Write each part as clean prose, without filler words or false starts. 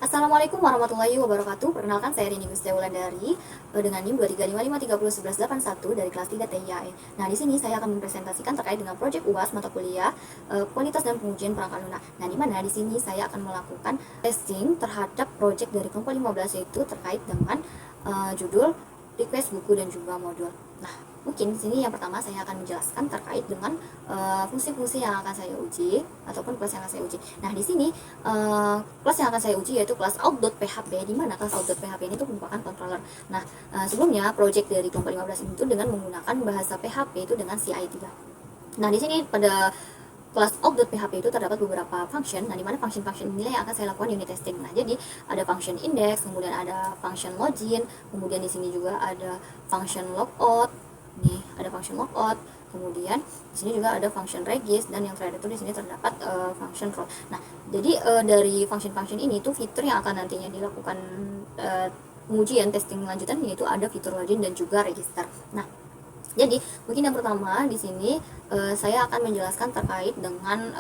Assalamualaikum warahmatullahi wabarakatuh. Perkenalkan, saya Rini Gustia Wulandari dengan NIM 23553101181 dari kelas 3 TIAE. Nah, di sini saya akan mempresentasikan terkait dengan proyek UAS mata kuliah kualitas dan pengujian perangkat lunak. Nah, di mana di sini saya akan melakukan testing terhadap proyek dari kelompok 15 yaitu terkait dengan judul request buku dan juga modul. Nah, mungkin di sini yang pertama saya akan menjelaskan terkait dengan fungsi-fungsi yang akan saya uji ataupun kelas yang akan saya uji. Nah, di sini kelas yang akan saya uji yaitu kelas out.php, di mana kelas out.php ini tuh merupakan controller. Nah, sebelumnya project dari kelompok 15 ini tuh dengan menggunakan bahasa PHP itu dengan CI3. Nah, di sini pada kelas out.php itu terdapat beberapa function. Nah, di mana function-function ini yang akan saya lakukan unit testing. Nah, jadi ada function index, kemudian ada function login, kemudian di sini juga ada function logout. Nih, ada function logout, kemudian di sini juga ada function regis, dan yang terakhir itu di sini terdapat function roll. Nah, jadi dari function-function ini tuh fitur yang akan nantinya dilakukan pengujian testing lanjutan yaitu ada fitur login dan juga register. Nah, jadi mungkin yang pertama di sini saya akan menjelaskan terkait dengan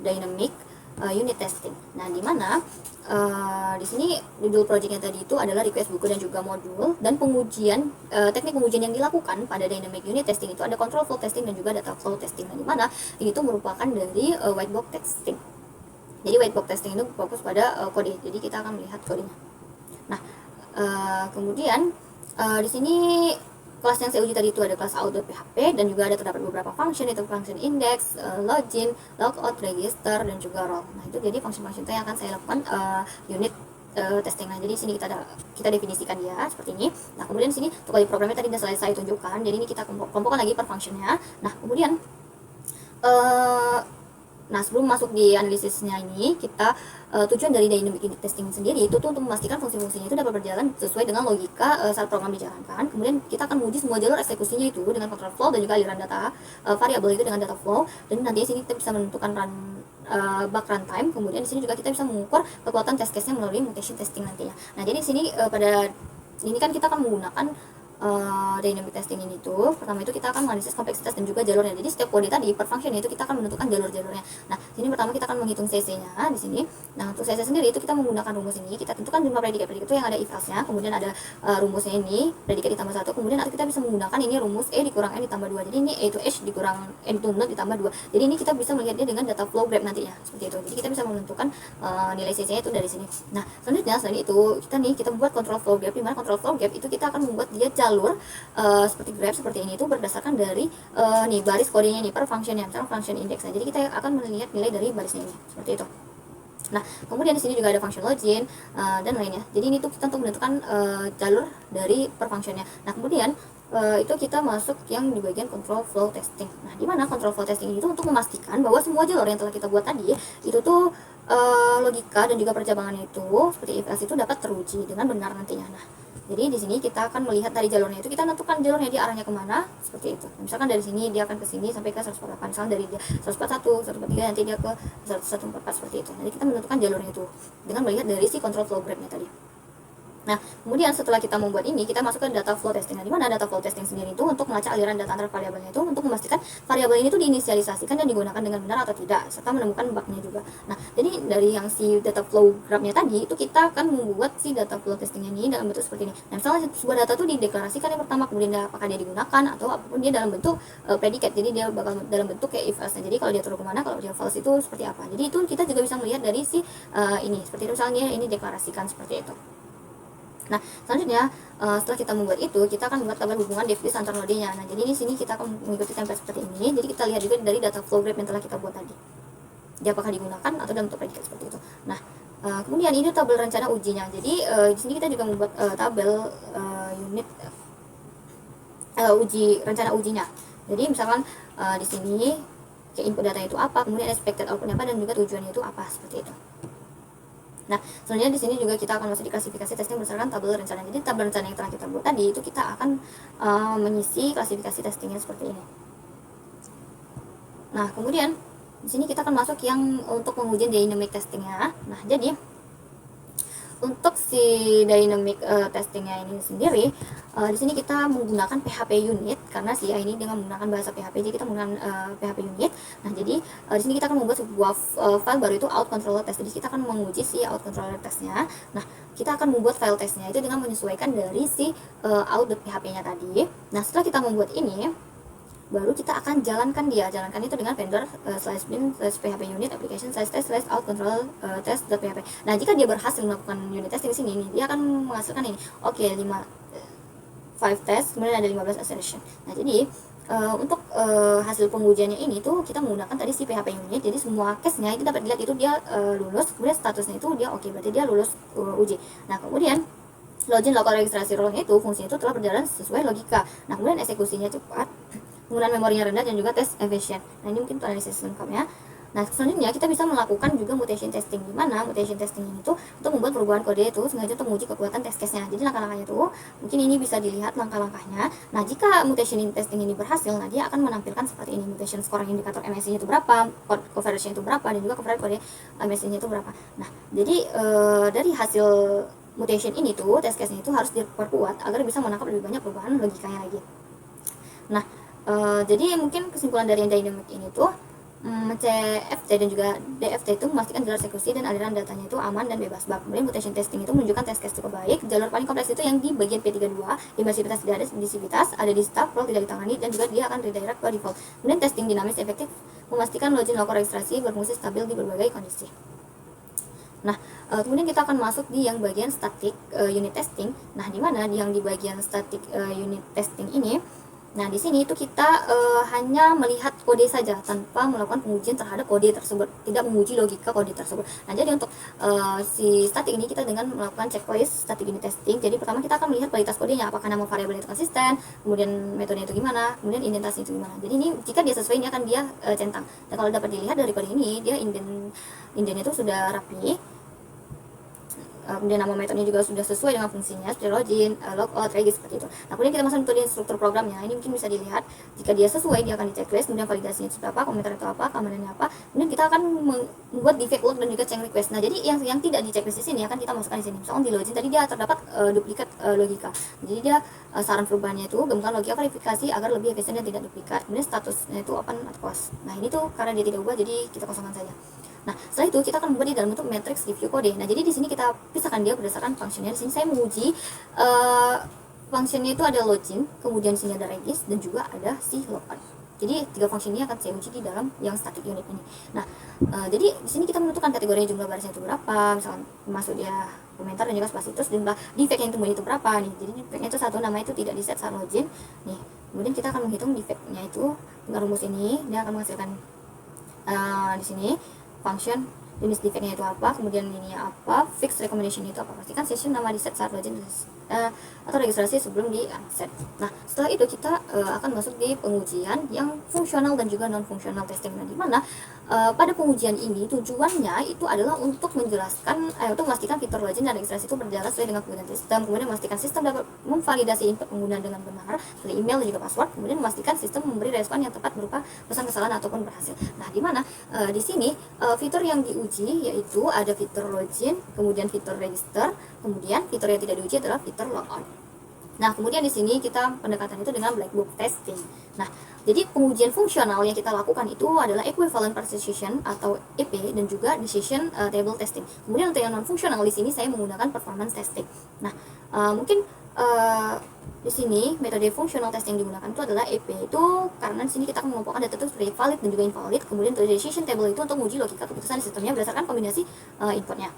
dynamic unit testing. Nah, di mana di sini judul projectnya tadi itu adalah request buku dan juga modul, dan pengujian teknik pengujian yang dilakukan pada dynamic unit testing itu ada control flow testing dan juga data flow testing. Nah, di mana ini tuh merupakan dari white box testing. Jadi white box testing itu fokus pada kode. Jadi kita akan melihat kodenya. Nah, kemudian di sini kelas yang saya uji tadi itu ada kelas out.php dan juga ada terdapat beberapa function, yaitu function index, login, logout, register, dan juga roll. Nah, itu jadi function-function yang akan saya lakukan unit testing. Nah, jadi sini kita definisikan dia seperti ini. Nah, kemudian sini untuk body programnya tadi sudah saya tunjukkan. Jadi ini kita kelompokkan lagi per functionnya. Nah, kemudian nah, sebelum masuk di analisisnya ini, kita tujuan dari dynamic unit testing sendiri itu tuh untuk memastikan fungsi-fungsinya itu dapat berjalan sesuai dengan logika saat program dijalankan. Kemudian kita akan menguji semua jalur eksekusinya itu dengan control flow dan juga aliran data variabel itu dengan data flow. Dan nanti di sini kita bisa menentukan bug runtime. Kemudian di sini juga kita bisa mengukur kekuatan test case-nya melalui mutation testing nantinya. Nah, jadi di sini pada ini kan kita akan menggunakan dynamic testing ini tuh pertama itu kita akan menganalisis kompleksitas dan juga jalurnya. Jadi setiap kode tadi per function itu kita akan menentukan jalur-jalurnya. Nah, sini pertama kita akan menghitung CC-nya di sini. Nah, untuk CC sendiri itu kita menggunakan rumus ini. Kita tentukan jumlah predikat itu yang ada if else-nya, kemudian ada rumusnya ini predikat ditambah 1, kemudian nanti kita bisa menggunakan ini rumus E dikurang N ditambah 2. Jadi ini E to H dikurang N to N ditambah 2. Jadi ini kita bisa melihatnya dengan data flow graph nantinya seperti itu. Jadi kita bisa menentukan nilai CC-nya itu dari sini. Nah, selanjutnya selain itu kita membuat control flow graph, di mana control flow graph itu kita akan membuat dia jalur seperti graph seperti ini itu berdasarkan dari nih baris kodenya nih per functionnya, misalnya function index. Nah, jadi kita akan melihat nilai dari barisnya ini seperti itu. Nah, kemudian di sini juga ada function login dan lainnya. Jadi ini tuh kita untuk menentukan jalur dari per functionnya. Nah, kemudian itu kita masuk yang di bagian control flow testing. Nah, di mana control flow testing ini tuh untuk memastikan bahwa semua jalur yang telah kita buat tadi itu tuh logika dan juga percabangannya itu seperti if else itu dapat teruji dengan benar nantinya. Nah, jadi di sini kita akan melihat dari jalurnya itu, kita tentukan jalurnya dia arahnya kemana seperti itu. Misalkan dari sini dia akan ke sini sampai ke 148, misalkan dari dia 141, 143 nanti dia ke 144 seperti itu. Jadi kita menentukan jalurnya itu dengan melihat dari si control flow graph-nya tadi. Nah, kemudian setelah kita membuat ini, kita masuk ke data flow testing. Nah, di mana data flow testing sendiri itu untuk melacak aliran data antar variabelnya itu untuk memastikan variabel ini tuh diinisialisasikan dan digunakan dengan benar atau tidak, serta menemukan bug-nya juga. Nah, jadi dari yang si data flow graph-nya tadi itu kita akan membuat si data flow testing ini dalam bentuk seperti ini. Nah, misalnya sebuah data itu dideklarasikan yang pertama, kemudian apakah dia digunakan atau apapun dia dalam bentuk predikat. Jadi dia bakal dalam bentuk kayak if else. Jadi kalau dia turun kemana, kalau dia false itu seperti apa. Jadi itu kita juga bisa melihat dari si ini seperti itu, misalnya ini deklarasikan seperti itu. Nah, selanjutnya setelah kita membuat itu, kita akan membuat tabel hubungan dev list antar node-nya. Nah, jadi di sini kita akan mengikuti template seperti ini. Jadi kita lihat juga dari data flow graph yang telah kita buat tadi. Dia apakah digunakan atau dalam bentuk predikat seperti itu. Nah, kemudian ini tabel rencana ujinya. Jadi di sini kita juga membuat tabel unit rencana ujinya. Jadi misalkan di sini kayak input data itu apa, kemudian expected output apa, dan juga tujuannya itu apa seperti itu. Nah, selanjutnya di sini juga kita akan masuk di klasifikasi testing berdasarkan tabel rencana. Jadi tabel rencana yang telah kita buat tadi itu kita akan mengisi klasifikasi testingnya seperti ini. Nah, kemudian di sini kita akan masuk yang untuk pengujian dynamic testingnya. Nah, jadi untuk si dynamic testingnya ini sendiri, di sini kita menggunakan PHP unit karena si AI ini dengan menggunakan bahasa PHP, jadi kita menggunakan PHP unit. Nah, jadi di sini kita akan membuat sebuah file baru itu out controller test. Jadi kita akan menguji si out controller testnya. Nah, kita akan membuat file testnya itu dengan menyesuaikan dari si out.php-nya tadi. Nah, setelah kita membuat ini, baru kita akan jalankan itu dengan vendor /bin /php unit application /test /out control test.php. Nah, jika dia berhasil melakukan unit testing di sini, dia akan menghasilkan ini. Oke, 5 test, kemudian ada 15 assertion. Nah, jadi untuk hasil pengujiannya ini tuh kita menggunakan tadi si PHP unit. Jadi semua case-nya itu dapat dilihat itu dia lulus, kemudian statusnya itu dia oke, berarti dia lulus uji. Nah, kemudian login local registrasi role-nya itu fungsinya itu telah berjalan sesuai logika. Nah, kemudian eksekusinya cepat, penggunaan memorinya rendah, dan juga tes efisien. Nah, ini mungkin analisis lengkapnya. Nah, selanjutnya kita bisa melakukan juga mutation testing, di mana mutation testing ini tuh untuk membuat perubahan kode itu sengaja untuk menguji kekuatan test case-nya. Jadi langkah-langkahnya tuh mungkin ini bisa dilihat langkah-langkahnya. Nah, jika mutation testing ini berhasil, nah dia akan menampilkan seperti ini, mutation scoring indikator MSI-nya itu berapa, coverage-nya itu berapa, dan juga coverage kode MSI-nya itu berapa. Nah, jadi dari hasil mutation ini tuh test case-nya itu harus diperkuat agar bisa menangkap lebih banyak perubahan logikanya lagi. Nah, jadi mungkin kesimpulan dari yang dynamic ini tuh CFT dan juga DFT itu memastikan jalur eksekusi dan aliran datanya itu aman dan bebas bug. Kemudian mutation testing itu menunjukkan test case cukup baik. Jalur paling kompleks itu yang di bagian P32, imersivitas tidak ada, visibilitas ada di staff, role tidak ditangani, dan juga dia akan redirect ke default. Kemudian testing dinamis efektif memastikan login local registrasi berfungsi stabil di berbagai kondisi. Nah, kemudian kita akan masuk di yang bagian static unit testing. Nah, di mana yang di bagian static unit testing ini, nah di sini itu kita hanya melihat kode saja tanpa melakukan pengujian terhadap kode tersebut, tidak menguji logika kode tersebut. Nah, jadi untuk si static ini kita dengan melakukan checklist static unit testing. Jadi pertama kita akan melihat kualitas kodenya, apakah nama variabel itu konsisten, kemudian metodenya itu gimana, kemudian indentasi itu gimana. Jadi ini jika dia sesuai, ini akan dia centang. Dan kalau dapat dilihat dari kode ini, dia indentnya itu sudah rapi. Kemudian nama metodenya juga sudah sesuai dengan fungsinya seperti login, logout, regis, seperti itu. Nah, kemudian kita masuk metode struktur programnya. Ini mungkin bisa dilihat jika dia sesuai, dia akan di checklist, kemudian validasinya itu apa, komentar itu apa, keamanannya apa. Kemudian kita akan membuat defect log dan juga change request. Nah, jadi yang tidak di checklist di sini akan kita masukkan di sini. Misalnya di login tadi dia terdapat duplikat logika. Jadi dia saran perubahannya itu gabungkan logika verifikasi agar lebih efisien dan tidak duplikat. Kemudian statusnya itu open atau close. Nah, ini tuh karena dia tidak ubah, jadi kita kosongkan saja. Nah, setelah itu kita akan membuat di dalam bentuk matrix review kode. Nah, jadi di sini kita pisahkan dia berdasarkan fungsinya. Di sini saya menguji fungsinya itu ada login, kemudian di sini ada regis, dan juga ada si logout. Jadi 3 fungsi ini akan saya uji di dalam yang static unit ini. Nah, jadi di sini kita menentukan kategorinya, jumlah barisnya itu berapa, misalkan masuk dia komentar dan juga spasi, terus jumlah defect yang itu berapa nih. Jadi defectnya itu satu, nama itu tidak di set saat login. Nih, kemudian kita akan menghitung defectnya itu dengan rumus ini. Dia akan menghasilkan di sini function jenis defectnya itu apa, kemudian ini apa, fix recommendation itu apa. Pastikan session nama di set saat login atau registrasi sebelum di unset. Nah, setelah itu kita akan masuk di pengujian yang fungsional dan juga non fungsional testing. Nah, di mana pada pengujian ini tujuannya itu adalah untuk menjelaskan untuk memastikan fitur login dan registrasi itu berjalan sesuai dengan kebutuhan sistem, kemudian memastikan sistem dapat memvalidasi input pengguna dengan benar seperti email dan juga password, kemudian memastikan sistem memberi respon yang tepat berupa pesan kesalahan ataupun berhasil. Nah, di mana di sini fitur yang diuji yaitu ada fitur login, kemudian fitur register, kemudian fitur yang tidak diuji adalah fitur logout. Nah, kemudian di sini kita pendekatan itu dengan black box testing. Nah, jadi pengujian fungsional yang kita lakukan itu adalah equivalent precision atau EP dan juga decision table testing. Kemudian untuk yang non fungsional di sini saya menggunakan performance testing. Nah, mungkin di sini metode fungsional testing yang digunakan itu adalah EP itu karena di sini kita akan mengelompokkan data itu sebagai valid dan juga invalid. Kemudian untuk decision table itu untuk menguji logika keputusan di sistemnya berdasarkan kombinasi inputnya.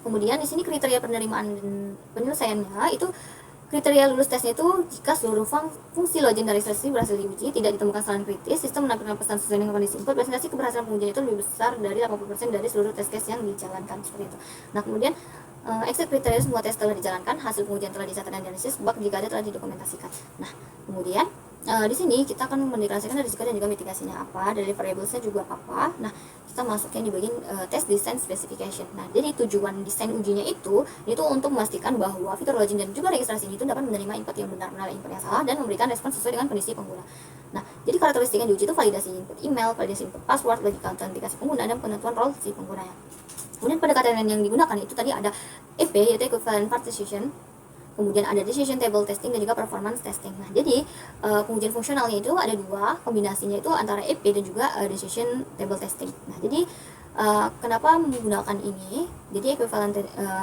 Kemudian di sini kriteria penerimaan dan penyelesaiannya itu kriteria lulus tesnya itu jika seluruh fungsi login dari registrasi berhasil diuji, tidak ditemukan kesalahan kritis, sistem menampilkan pesan sesuai dengan kondisi input, presentasi keberhasilan pengujian itu lebih besar dari 80% dari seluruh test case yang dijalankan, seperti itu. Nah, kemudian exit kriteria semua tes telah dijalankan, hasil pengujian telah dicatat dan dianalisis, bug jika ada telah didokumentasikan. Nah, kemudian di sini kita akan mendeklarasikan risiko dan juga mitigasinya apa, dari variablesnya juga apa. Nah, kita masukkan di bagian test design specification. Nah, jadi tujuan desain ujinya itu untuk memastikan bahwa fitur login dan juga registrasi itu dapat menerima input yang benar, menilai input yang salah, dan memberikan respon sesuai dengan kondisi pengguna. Nah, jadi karakteristik yang diuji itu validasi input email, validasi input password, logika autentikasi pengguna, dan penentuan role si penggunanya. Kemudian pendekatan yang digunakan itu tadi ada EP yaitu equivalent partition, kemudian ada decision table testing dan juga performance testing. Nah, jadi pengujian fungsionalnya itu ada dua, kombinasinya itu antara EP dan juga decision table testing. Nah, jadi kenapa menggunakan ini? Jadi equivalent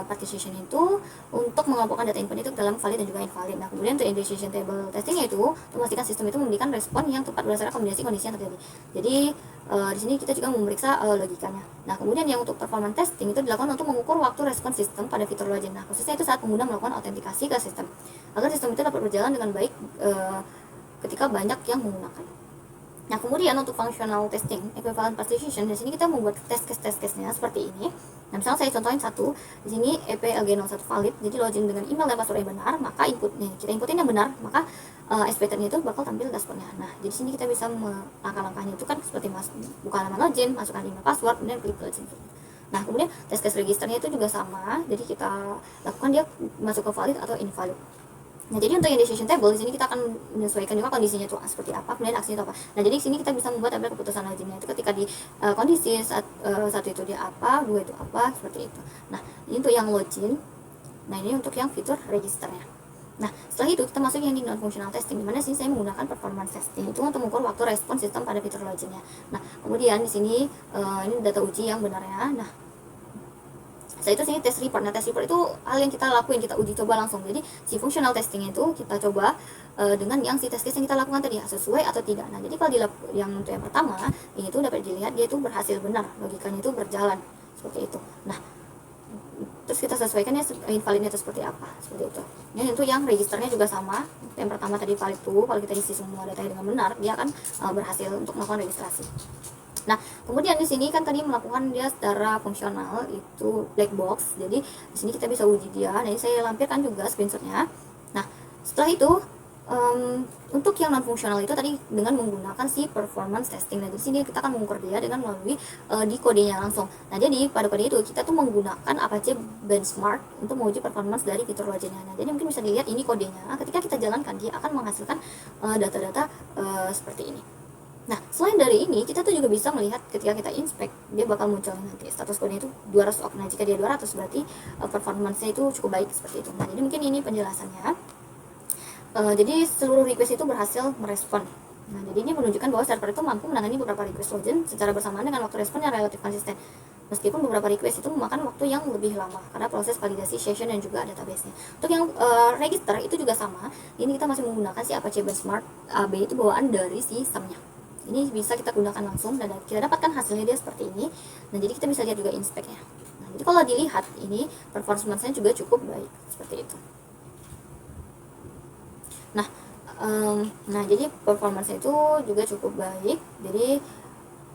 partition itu untuk mengelompokkan data input itu dalam valid dan juga invalid. Nah, kemudian untuk decision table testingnya itu memastikan sistem itu memberikan respon yang tepat berdasarkan kombinasi kondisi yang terjadi. Jadi di sini kita juga memeriksa logikanya. Nah, kemudian yang untuk performance testing itu dilakukan untuk mengukur waktu respon sistem pada fitur login. Nah, khususnya itu saat pengguna melakukan autentikasi ke sistem agar sistem itu dapat berjalan dengan baik ketika banyak yang menggunakan. Nah, kemudian untuk functional testing, equivalent partition, di sini kita membuat test case-nya seperti ini. Nah, misalnya saya contohin satu, di sini EP-LG01 valid, jadi login dengan email dan password yang benar, maka kita inputin yang benar, maka SPT-nya itu bakal tampil dashboardnya. Nah, di sini kita bisa langkah-langkahnya itu kan seperti buka halaman login, masukkan email password, kemudian klik login. Nah, kemudian test case registernya itu juga sama, jadi kita lakukan dia masuk ke valid atau invalid. Nah, jadi untuk yang decision table di sini kita akan menyesuaikan juga kondisinya itu seperti apa, kemudian aksinya itu apa. Nah, jadi di sini kita bisa membuat tabel keputusan loginnya itu ketika di kondisi satu itu dia apa, dua itu apa, seperti itu. Nah, ini untuk yang login. Nah, ini untuk yang fitur registernya. Nah, setelah itu kita masuk yang di non functional testing, dimana sini saya menggunakan performance testing itu untuk mengukur waktu respon sistem pada fitur loginnya. Nah, kemudian di sini ini data uji yang benarnya. Nah, setelah itu sini test report. Nah, test report itu hal yang kita lakuin, kita uji coba langsung. Jadi si functional testing itu kita coba dengan yang si test case yang kita lakukan tadi sesuai atau tidak. Nah, jadi kalau yang untuk yang pertama ini tuh dapat dilihat dia itu berhasil benar, logikanya itu berjalan seperti itu. Nah, terus kita sesuaikannya invalidnya itu seperti apa, seperti itu. Ini untuk yang registernya juga sama. Yang pertama tadi valid tuh, kalau kita isi semua datanya dengan benar, dia akan berhasil untuk melakukan registrasi. Nah, kemudian di sini kan tadi melakukan dia secara fungsional itu black box. Jadi di sini kita bisa uji dia. Nah, ini saya lampirkan juga screenshotnya. Nah, setelah itu untuk yang non fungsional itu tadi dengan menggunakan si performance testing. Nah, di sini kita akan mengukur dia dengan melalui di kodenya langsung. Nah, jadi pada kode itu kita tuh menggunakan Apache benchmark untuk menguji performance dari fitur loginnya. Nah, jadi mungkin bisa dilihat ini kodenya. Ketika kita jalankan dia akan menghasilkan data-data seperti ini. Nah, selain dari ini, kita tuh juga bisa melihat ketika kita inspect, dia bakal muncul nanti status kode itu 200 ok. Nah, jika dia 200 berarti performance-nya itu cukup baik seperti itu. Nah, jadi mungkin ini penjelasannya. Jadi seluruh request itu berhasil merespon. Nah, jadi ini menunjukkan bahwa server itu mampu menangani beberapa request login secara bersamaan dengan waktu respon yang relatif konsisten. Meskipun beberapa request itu memakan waktu yang lebih lama karena proses validasi session dan juga database-nya. Untuk yang register itu juga sama. Ini kita masih menggunakan si Apache Benchmark AB itu bawaan dari sistemnya. Ini bisa kita gunakan langsung dan kita dapatkan hasilnya dia seperti ini. Nah, jadi kita bisa lihat juga inspect-nya. Nah, jadi kalau dilihat ini performance-nya juga cukup baik seperti itu. Nah, jadi performance itu juga cukup baik. Jadi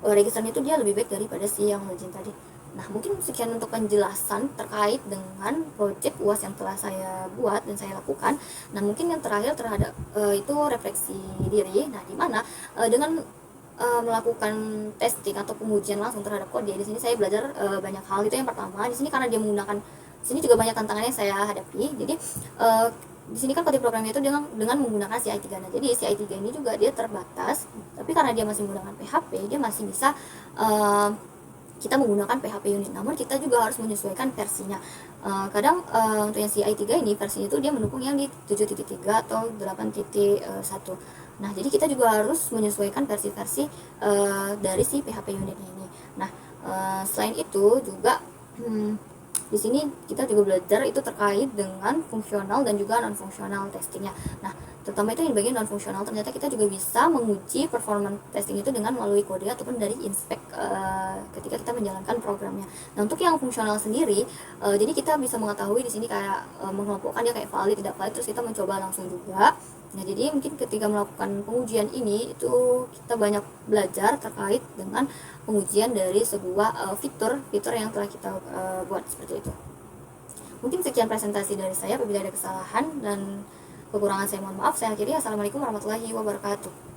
registernya itu dia lebih baik daripada si yang login tadi. Nah, mungkin sekian untuk penjelasan terkait dengan project UAS yang telah saya buat dan saya lakukan. Nah, mungkin yang terakhir terhadap itu refleksi diri. Nah, dimana dengan melakukan testing atau pengujian langsung terhadap kode, di sini saya belajar banyak hal. Itu yang pertama. Di sini karena dia menggunakan, di sini juga banyak tantangan yang saya hadapi. Jadi di sini kan kode programnya itu dengan menggunakan CI3. Nah, jadi CI3 ini juga dia terbatas, tapi karena dia masih menggunakan PHP, dia masih bisa kita menggunakan PHP unit. Namun kita juga harus menyesuaikan versinya. Kadang untuk yang CI3 ini versinya itu dia mendukung yang di 7.3 atau 8.1. Nah, jadi kita juga harus menyesuaikan versi-versi dari si PHP unitnya ini. Nah, selain itu juga di sini kita juga belajar itu terkait dengan fungsional dan juga non fungsional testingnya. Nah, terutama itu yang bagian non fungsional, ternyata kita juga bisa menguji performance testing itu dengan melalui kode ataupun dari inspect ketika kita menjalankan programnya. Nah, untuk yang fungsional sendiri, jadi kita bisa mengetahui di sini kayak mengelompokkan dia kayak valid tidak valid, terus kita mencoba langsung juga. Nah, jadi mungkin ketika melakukan pengujian ini itu kita banyak belajar terkait dengan pengujian dari sebuah fitur yang telah kita buat seperti itu. Mungkin sekian presentasi dari saya. Apabila ada kesalahan dan kekurangan saya mohon maaf. Saya akhiri. Assalamualaikum warahmatullahi wabarakatuh.